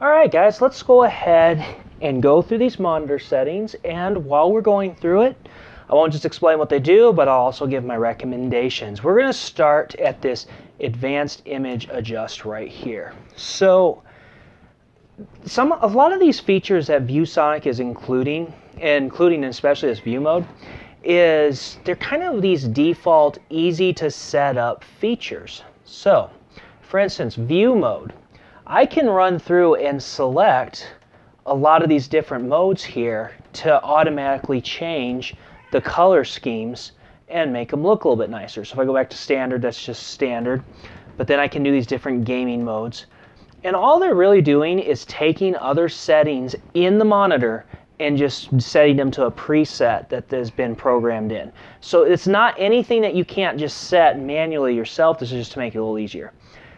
Alright guys, let's go ahead and go through these monitor settings, and while we're going through it, I won't just explain what they do, but I'll also give my recommendations. We're going to start at this advanced image adjust right here. So a lot of these features that Viewsonic is including especially this view mode, is they're kind of these default easy to set up features. So for instance, view mode, I can run through and select a lot of these different modes here to automatically change the color schemes and make them look a little bit nicer. So if I go back to standard, that's just standard, but then I can do these different gaming modes. And all they're really doing is taking other settings in the monitor and just setting them to a preset that has been programmed in. So it's not anything that you can't just set manually yourself. This is just to make it a little easier.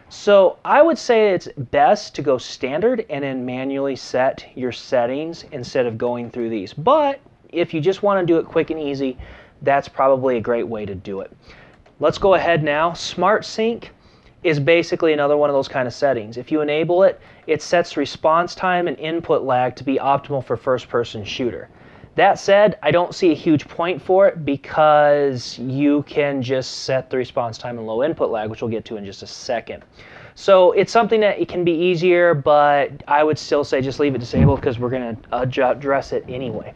So I would say it's best to go standard and then manually set your settings instead of going through these. But if you just want to do it quick and easy, that's probably a great way to do it. Let's go ahead now. Smart Sync is basically another one of those kind of settings. If you enable it, it sets response time and input lag to be optimal for first-person shooter. That said, I don't see a huge point for it because you can just set the response time and low input lag, which we'll get to in just a second. So it's something that it can be easier, but I would still say just leave it disabled because we're going to address it anyway.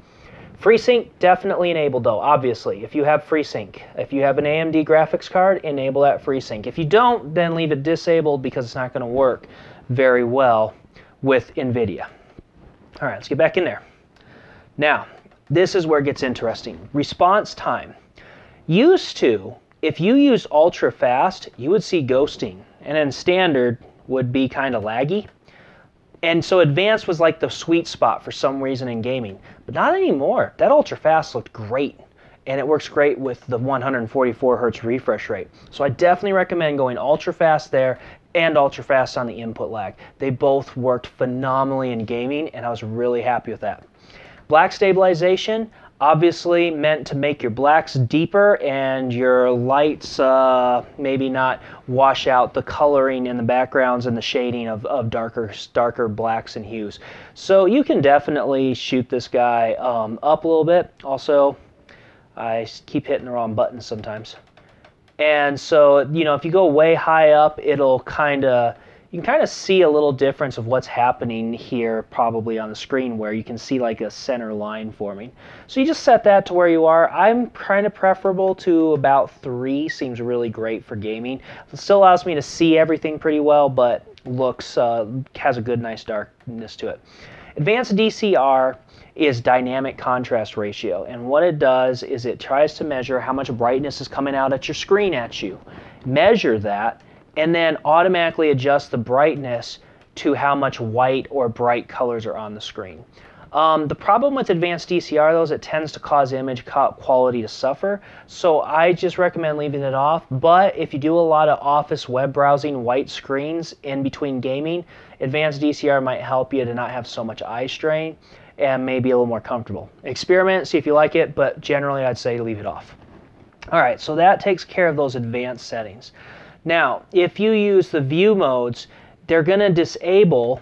FreeSync definitely enabled though, obviously. If you have FreeSync, if you have an AMD graphics card, enable that FreeSync. If you don't, then leave it disabled because it's not going to work very well with NVIDIA. All right, let's get back in there. Now, this is where it gets interesting. Response time. Used to, if you used ultra fast, you would see ghosting, and then standard would be kind of laggy. And so advanced was like the sweet spot for some reason in gaming, but not anymore. That ultra fast looked great, and it works great with the 144 hertz refresh rate. So I definitely recommend going ultra fast there and ultra fast on the input lag. They both worked phenomenally in gaming, and I was really happy with that. Black stabilization, obviously meant to make your blacks deeper and your lights maybe not wash out the coloring in the backgrounds and the shading of darker blacks and hues. So you can definitely shoot this guy up a little bit. Also, I keep hitting the wrong buttons sometimes. And so, you know, if you go way high up, it'll you can kind of see a little difference of what's happening here probably on the screen, where you can see like a center line forming. So you just set that to where you are. I'm kind of preferable to about 3, seems really great for gaming. It still allows me to see everything pretty well, but looks has a good nice darkness to it. Advanced DCR is dynamic contrast ratio, and what it does is it tries to measure how much brightness is coming out at your screen at you. Measure that, and then automatically adjust the brightness to how much white or bright colors are on the screen. The problem with advanced DCR though is it tends to cause image quality to suffer, so I just recommend leaving it off. But if you do a lot of office web browsing, white screens in between gaming, advanced DCR might help you to not have so much eye strain and maybe a little more comfortable. Experiment, see if you like it, but generally I'd say leave it off. Alright, so that takes care of those advanced settings. Now, if you use the view modes, they're going to disable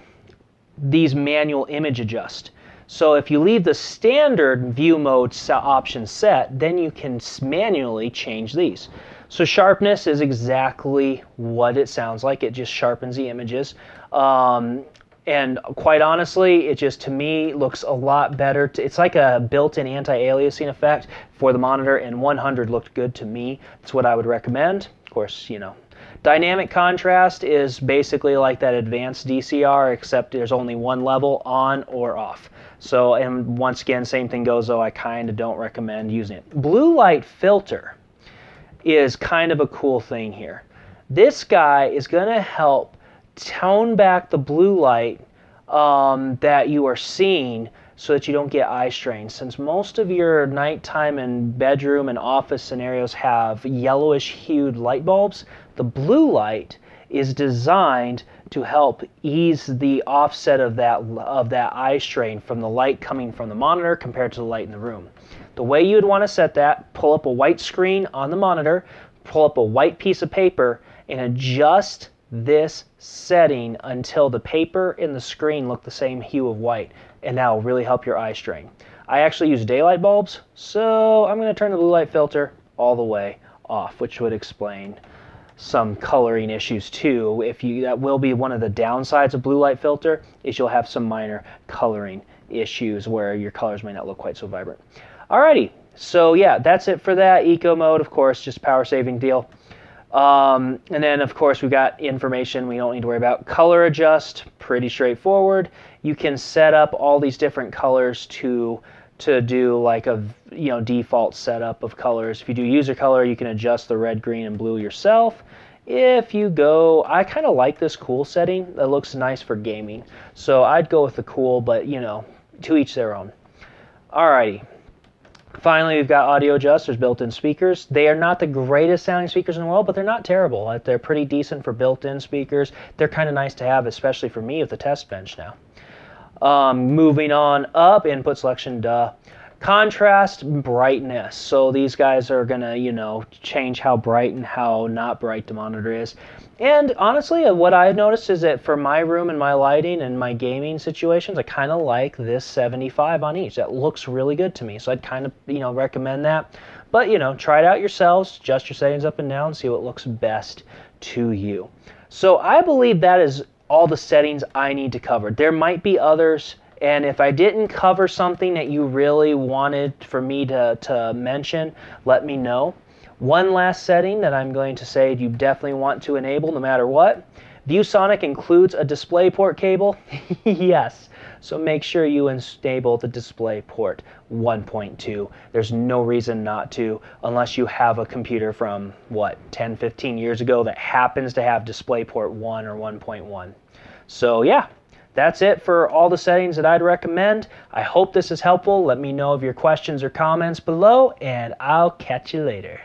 these manual image adjust. So if you leave the standard view mode option set, then you can manually change these. So sharpness is exactly what it sounds like. It just sharpens the images. And quite honestly, it just, to me, looks a lot better. It's like a built-in anti-aliasing effect for the monitor, and 100 looked good to me. That's what I would recommend. Of course, you know. Dynamic contrast is basically like that advanced DCR, except there's only one level, on or off. So, and once again, same thing goes, though I kind of don't recommend using it. Blue light filter is kind of a cool thing here. This guy is going to help tone back the blue light that you are seeing so that you don't get eye strain. Since most of your nighttime and bedroom and office scenarios have yellowish hued light bulbs, the blue light is designed to help ease the offset of that eye strain from the light coming from the monitor compared to the light in the room. The way you would want to set that, pull up a white screen on the monitor, pull up a white piece of paper, and adjust this setting until the paper and the screen look the same hue of white, and that will really help your eye strain. I actually use daylight bulbs, so I'm going to turn the blue light filter all the way off, which would explain some coloring issues too. That will be one of the downsides of blue light filter, is you'll have some minor coloring issues where your colors may not look quite so vibrant. Alrighty, so yeah, that's it for that. Eco mode, of course, just power saving deal. And then of course we've got information we don't need to worry about. Color adjust, pretty straightforward. You can set up all these different colors to do like a default setup of colors. If you do user color, you can adjust the red, green, and blue yourself. If you go, I kind of like this cool setting. That looks nice for gaming. So I'd go with the cool, but to each their own. Alrighty. Finally, we've got audio adjusters, built-in speakers. They are not the greatest sounding speakers in the world, but they're not terrible. They're pretty decent for built-in speakers. They're kind of nice to have, especially for me with the test bench now. Moving on up, input selection, contrast, brightness. So these guys are going to, change how bright and how not bright the monitor is. And honestly, what I've noticed is that for my room and my lighting and my gaming situations, I kind of like this 75 on each. That looks really good to me. So I'd kind of, recommend that. But, try it out yourselves, adjust your settings up and down, see what looks best to you. So I believe that is all the settings I need to cover. There might be others, and if I didn't cover something that you really wanted for me to mention, let me know. One last setting that I'm going to say you definitely want to enable no matter what. Viewsonic includes a DisplayPort cable. Yes, so make sure you enable the DisplayPort 1.2. There's no reason not to, unless you have a computer from, 10, 15 years ago that happens to have DisplayPort 1 or 1.1. So yeah, that's it for all the settings that I'd recommend. I hope this is helpful. Let me know of your questions or comments below, and I'll catch you later.